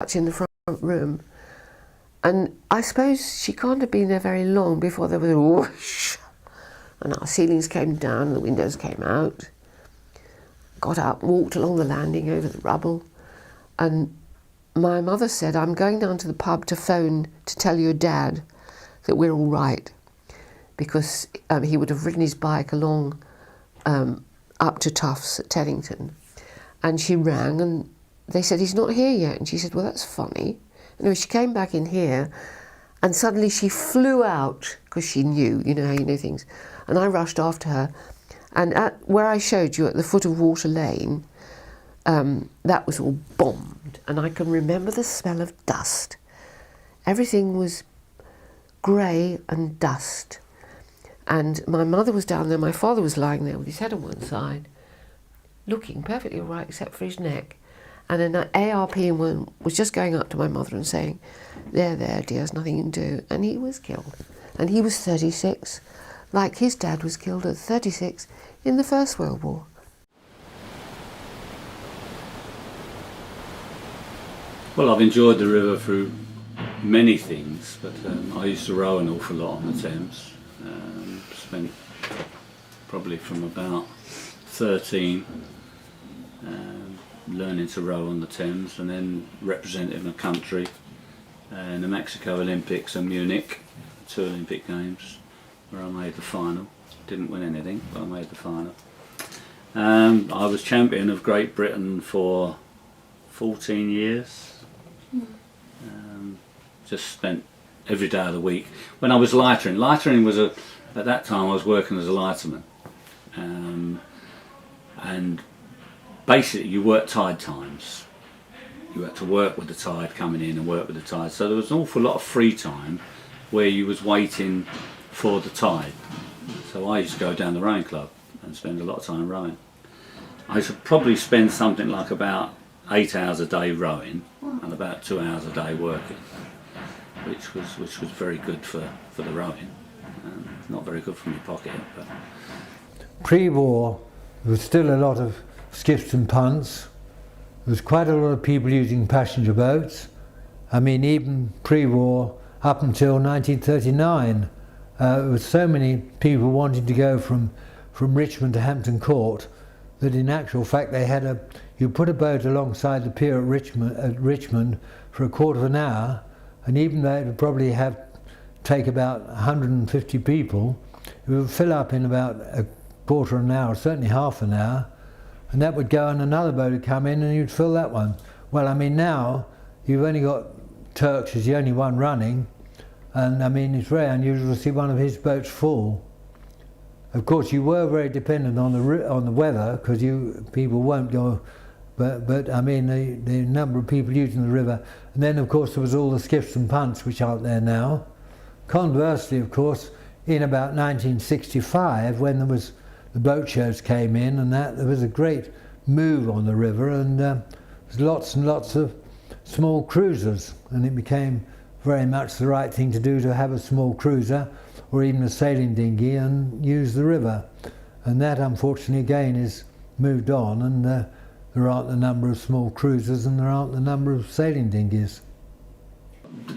in the front room, and I suppose she can't have been there very long before there was a whoosh, and our ceilings came down, the windows came out. Got up, walked along the landing over the rubble, and my mother said, "I'm going down to the pub to phone to tell your dad that we're all right," because he would have ridden his bike along up to Tufts at Teddington. And she rang and they said, "He's not here yet." And she said, "Well, that's funny." Anyway, she came back in here and suddenly she flew out because she knew, you know how you know things. And I rushed after her. And at where I showed you at the foot of Water Lane, that was all bombed. And I can remember the smell of dust. Everything was grey and dust. And my mother was down there, my father was lying there with his head on one side, looking perfectly all right except for his neck. And an ARP was just going up to my mother and saying, there, dear, there's nothing you can do. And he was killed. And he was 36, like his dad was killed at 36 in the First World War. Well, I've enjoyed the river through many things, but I used to row an awful lot on the Thames. Spent probably from about 13 learning to row on the Thames, and then representing the country in the Mexico Olympics and Munich, 2 Olympic Games, where I made the final. Didn't win anything, but I made the final. I was champion of Great Britain for 14 years. Just spent every day of the week. When I was lightering was at that time I was working as a lighterman. And basically you work tide times. You had to work with the tide coming in and work with the tide. So there was an awful lot of free time where you was waiting for the tide. So I used to go down the rowing club and spend a lot of time rowing. I used to probably spend something like about 8 hours a day rowing and about 2 hours a day working, which was very good for the rowing. Not very good for my pocket. But pre-war, there was still a lot of skiffs and punts. There was quite a lot of people using passenger boats. I mean, even pre-war, up until 1939, there was so many people wanting to go from Richmond to Hampton Court that in actual fact they had you put a boat alongside the pier at Richmond for a quarter of an hour, and even though it would probably take about 150 people, it would fill up in about a quarter of an hour, certainly half an hour, and that would go and another boat would come in and you'd fill that one. Well, I mean, now you've only got Turks is the only one running, and I mean it's very unusual to see one of his boats full. Of course, you were very dependent on the weather because people won't go, but I mean the number of people using the river, and then of course there was all the skiffs and punts which aren't there now. Conversely, of course, in about 1965, when the boat shows came in and there was a great move on the river, and there was lots and lots of small cruisers, and it became very much the right thing to do to have a small cruiser or even a sailing dinghy and use the river. And that, unfortunately, again is moved on, and there aren't the number of small cruisers and there aren't the number of sailing dinghies.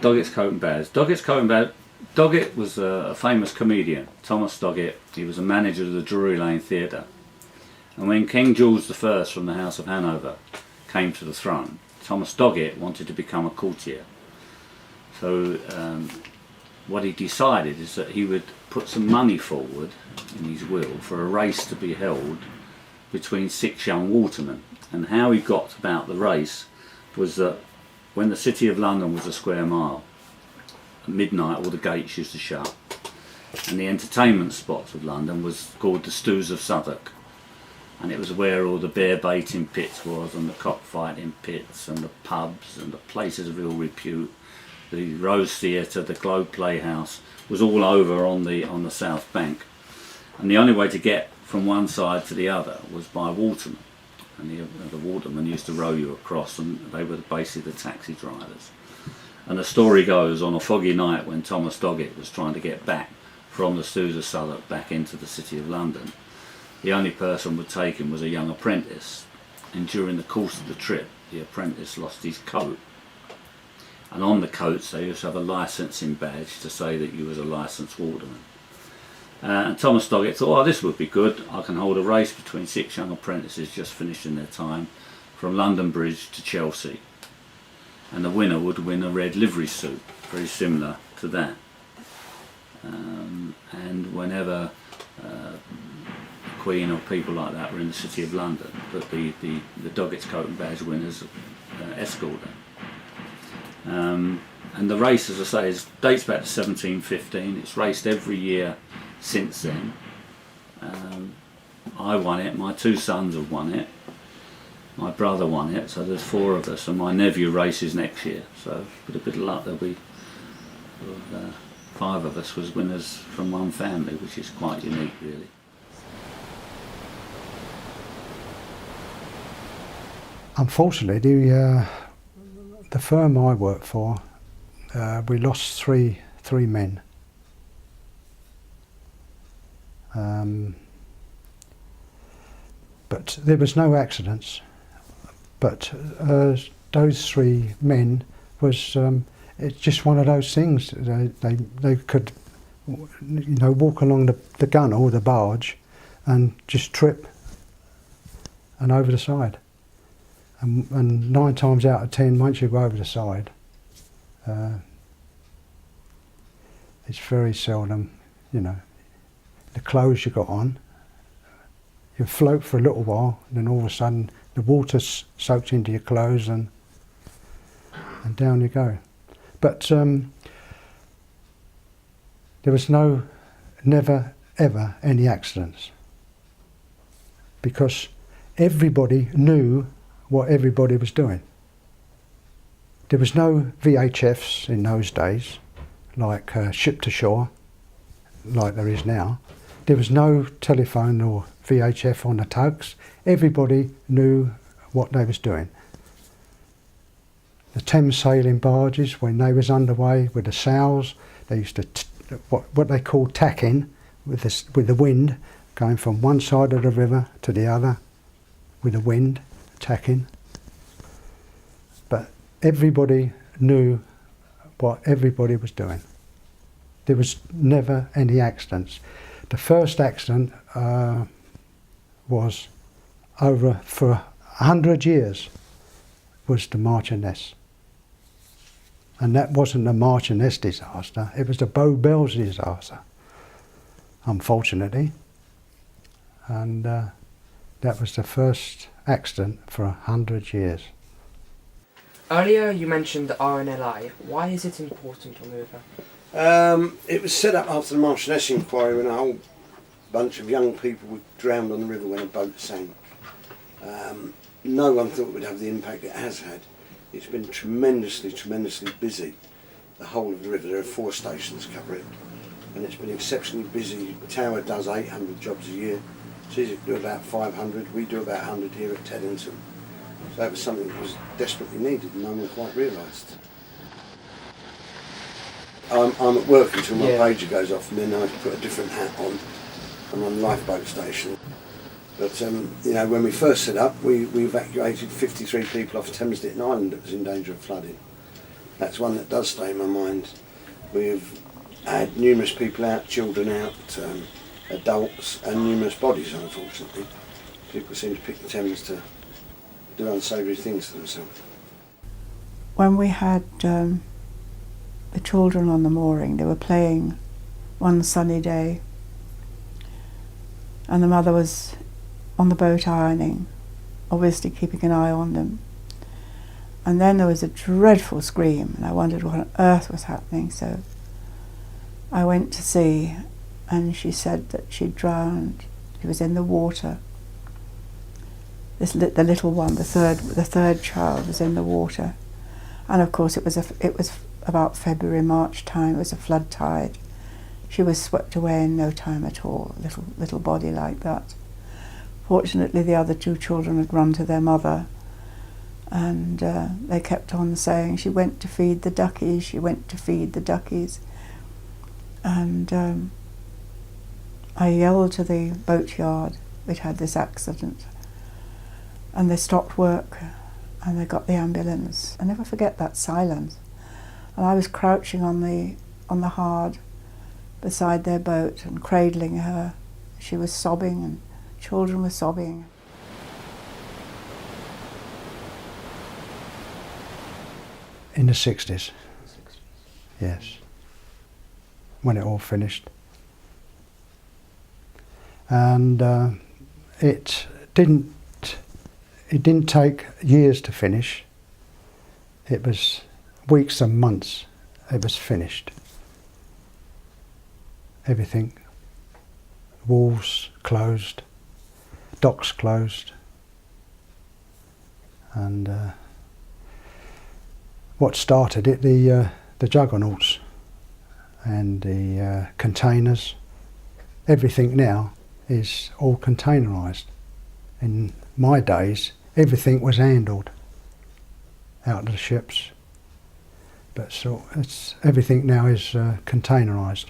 Doggett's Coat and Baz. Doggett's Coat and Baz. Doggett was a famous comedian, Thomas Doggett. He was a manager of the Drury Lane Theatre. And when King George I from the House of Hanover came to the throne, Thomas Doggett wanted to become a courtier. So what he decided is that he would put some money forward in his will for a race to be held between 6 young watermen. And how he got about the race was that when the City of London was a square mile, at midnight all the gates used to shut, and the entertainment spots of London was called the Stews of Southwark, and it was where all the bear baiting pits was, and the cockfighting pits, and the pubs, and the places of ill repute. The Rose Theatre, the Globe Playhouse, was all over on the south bank, and the only way to get from one side to the other was by watermen, and the watermen used to row you across, and they were basically the taxi drivers. And the story goes, on a foggy night when Thomas Doggett was trying to get back from the Stews of Southwark back into the City of London, the only person would take him was a young apprentice, and during the course of the trip the apprentice lost his coat And on the coats they used to have a licensing badge to say that you was a licensed waterman. And Thomas Doggett thought, oh, this would be good. I can hold a race between 6 young apprentices just finishing their time from London Bridge to Chelsea. And the winner would win a red livery suit, very similar to that. And whenever the Queen or people like that were in the City of London, that the Doggett's Coat and Badge winners escort them. And the race, as I say, dates back to 1715. It's raced every year since then. I won it, my 2 sons have won it, my brother won it, so there's 4 of us, and my nephew races next year, so with a bit of luck there'll be 5 of us was winners from one family, which is quite unique really. Unfortunately, the firm I work for, we lost three men. But there was no accidents. But those 3 men was it's just one of those things. They could, you know, walk along the gunwale or the barge, and just trip and over the side. And 9 times out of 10, once you go over the side, it's very seldom, you know, the clothes you got on, you float for a little while, and then all of a sudden the water soaks into your clothes and down you go. But there was never ever any accidents, because everybody knew what everybody was doing. There was no VHFs in those days, like ship to shore, like there is now. There was no telephone or VHF on the tugs. Everybody knew what they was doing. The Thames sailing barges, when they was underway with the sails, they used to what they called tacking with the wind, going from one side of the river to the other with the wind, tacking. But everybody knew what everybody was doing. There was never any accidents. The first accident was over for 100 years was the Marchioness. And that wasn't the Marchioness disaster, it was the Bow Bells disaster, unfortunately. And that was the first accident for 100 years. Earlier you mentioned the RNLI. Why is it important to remove her? It was set up after the Marchioness inquiry, when a whole bunch of young people were drowned on the river when a boat sank. No one thought it would have the impact it has had. It's been tremendously busy, the whole of the river. There are 4 stations cover it, and it's been exceptionally busy. The tower does 800 jobs a year. Chiswick do about 500. We do about 100 here at Teddington. So that was something that was desperately needed, and no one quite realised. I'm at work until my pager goes off, and then I put a different hat on. I'm on the lifeboat station. But you know, when we first set up, we evacuated 53 people off Thamesditton Island that was in danger of flooding. That's one that does stay in my mind. We've had numerous people out, children out, adults, and numerous bodies, unfortunately. People seem to pick the Thames to do unsavoury things to themselves. When we had the children on the mooring, they were playing one sunny day, and the mother was on the boat ironing, obviously keeping an eye on them. And then there was a dreadful scream, and I wondered what on earth was happening, so I went to see, and she said that she'd drowned. She was in the water. The little one, the third child, was in the water, and of course it was about February, March time. It was a flood tide. She was swept away in no time at all. Little body like that. Fortunately, the other 2 children had run to their mother, and they kept on saying, "She went to feed the duckies. She went to feed the duckies." And I yelled to the boatyard. We'd had this accident. And they stopped work and they got the ambulance. I never forget that silence. And I was crouching on the hard beside their boat and cradling her. She was sobbing and children were sobbing. In the 60s. Yes. When it all finished. And it didn't take years to finish. It was weeks and months. It was finished. Everything. Walls closed, docks closed, and what started it, the juggernauts and the containers. Everything now is all containerised. In my days, everything was handled out of the ships, but so everything now is containerised.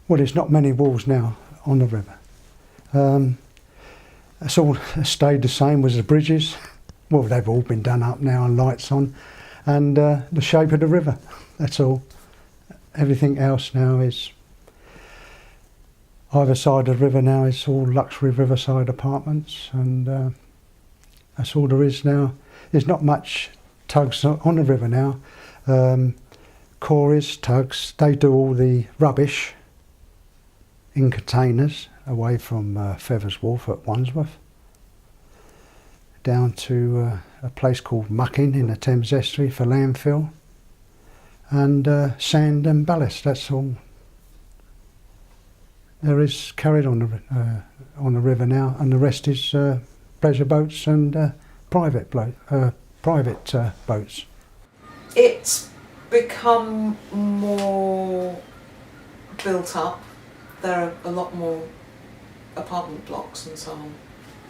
Well, there's not many walls now on the river. It's all stayed the same as the bridges. Well, they've all been done up now and lights on, and the shape of the river, that's all. Everything else now is, either side of the river now is all luxury riverside apartments, and that's all there is now. There's not much tugs on the river now. Corries, tugs, they do all the rubbish in containers away from Feathers Wharf at Wandsworth, down to a place called Mucking in the Thames estuary for landfill, and sand and ballast. That's all there is carried on the river now, and the rest is pleasure boats and private boats. It's become more built up. There are a lot more apartment blocks and so on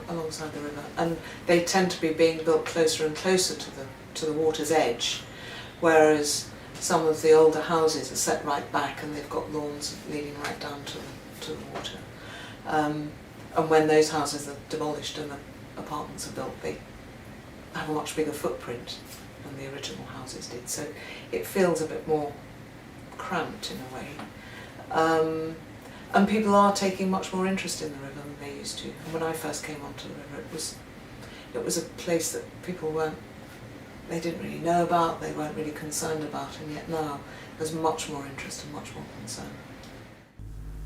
alongside the river, and they tend to be being built closer and closer to the water's edge, whereas some of the older houses are set right back and they've got lawns leading right down to the water. And when those houses are demolished and the apartments are built, they have a much bigger footprint than the original houses did, so it feels a bit more cramped in a way. And people are taking much more interest in the river than they used to. And when I first came onto the river, it was a place that people they didn't really know about, they weren't really concerned about, and yet now there's much more interest and much more concern.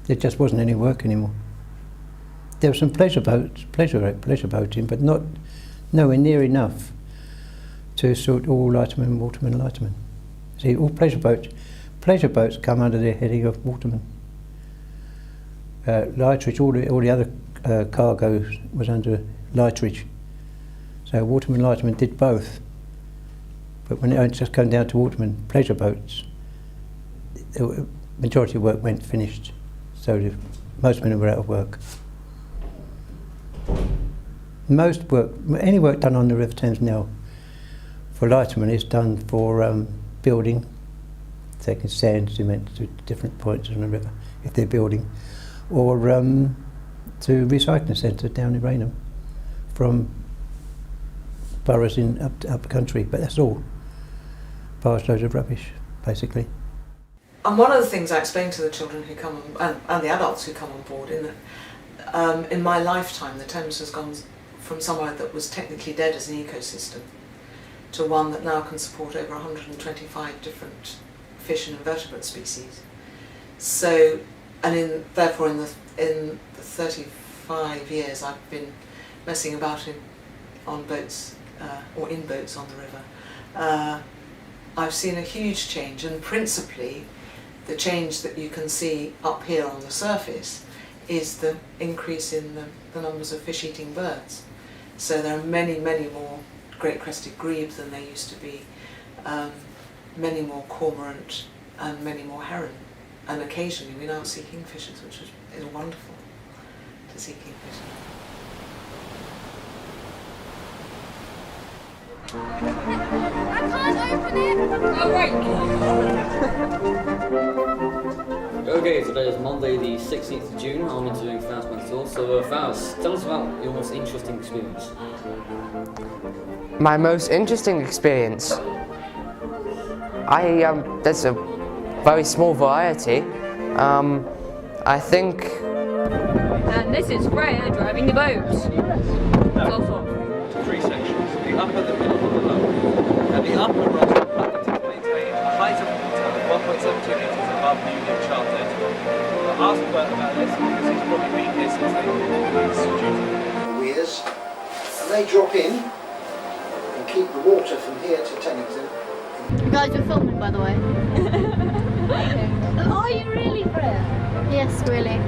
There just wasn't any work anymore. There were some pleasure boating, but nowhere near enough to suit all lightermen, watermen, and lightermen. See, all pleasure boats come under the heading of watermen. Lightridge, all the other cargo was under Lightridge. So watermen and lightermen did both. But when it just came down to watermen, pleasure boats, the majority of work went finished. So most men were out of work. Any work done on the River Thames now for lightermen is done for building, taking sand, cement to different points on the river if they're building, or to recycling centre down in Rainham from boroughs in up country, but that's all. Vast loads of rubbish, basically. And one of the things I explain to the children who come and the adults who come on board, in my lifetime, the Thames has gone from somewhere that was technically dead as an ecosystem to one that now can support over 125 different fish and invertebrate species. So, and therefore in the 35 years I've been messing about on boats or in boats on the river, I've seen a huge change, and principally the change that you can see up here on the surface is the increase in the numbers of fish-eating birds. So there are many, many more great crested grebe than there used to be, many more cormorant and many more heron. And occasionally we now see kingfishers, which is wonderful to see kingfishers. I can't open it! Oh, right. Okay, today is Monday the 16th of June. I'm interviewing Faust Mentor. So Faust, tell us about your most interesting experience. My most interesting experience, there's a very small variety. I think. And this is Freya driving the boat. Three sections, the upper, the middle and the lower. And the upper runs from Putney to maintain a height of water 1.72 metres above the Union Charter. I asked Bert about this because he's probably been here since they Weirs, and they drop in and keep the water from here to Tennington. You guys are filming, by the way. Are you really, Freya? Yes, really.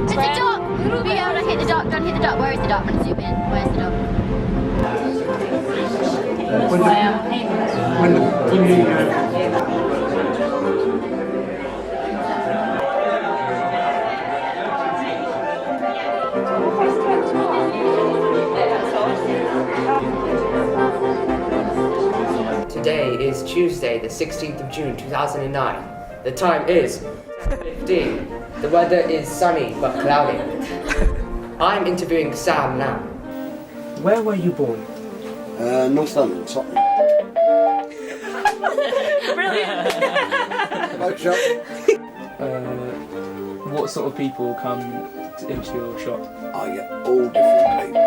It's a duck! Be able to hit the duck, don't hit the duck. Where is the duck? I'm going to zoom in. Where's the duck? Today is Tuesday, the 16th of June 2009. The time is 15. The weather is sunny but cloudy. I'm interviewing Sam now. Where were you born? North London, Tottenham. Brilliant! Boat shop. What sort of people come into your shop? I get all different people.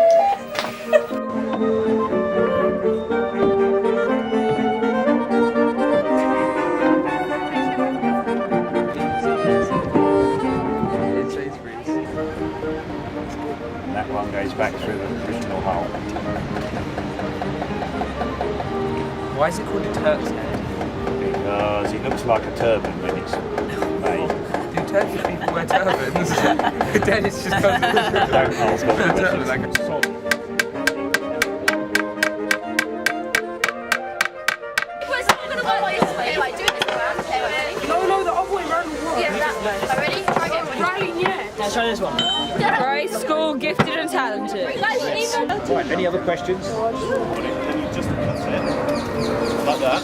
That one goes back through the original hull. Why is it called a Turk's head? Because it looks like a turban when it's made. Do Turkish people wear turbans? Dennis just comes Don't ask what a the turban like question a is. Where's it going to go like this way? Like, do this around. Okay, wait. No, the other way around. Yeah, that way. Are you ready? Try again. Right, yeah. Let's try this one. Right, school, gifted and talented. Right, any other questions? Then you just cut it like that.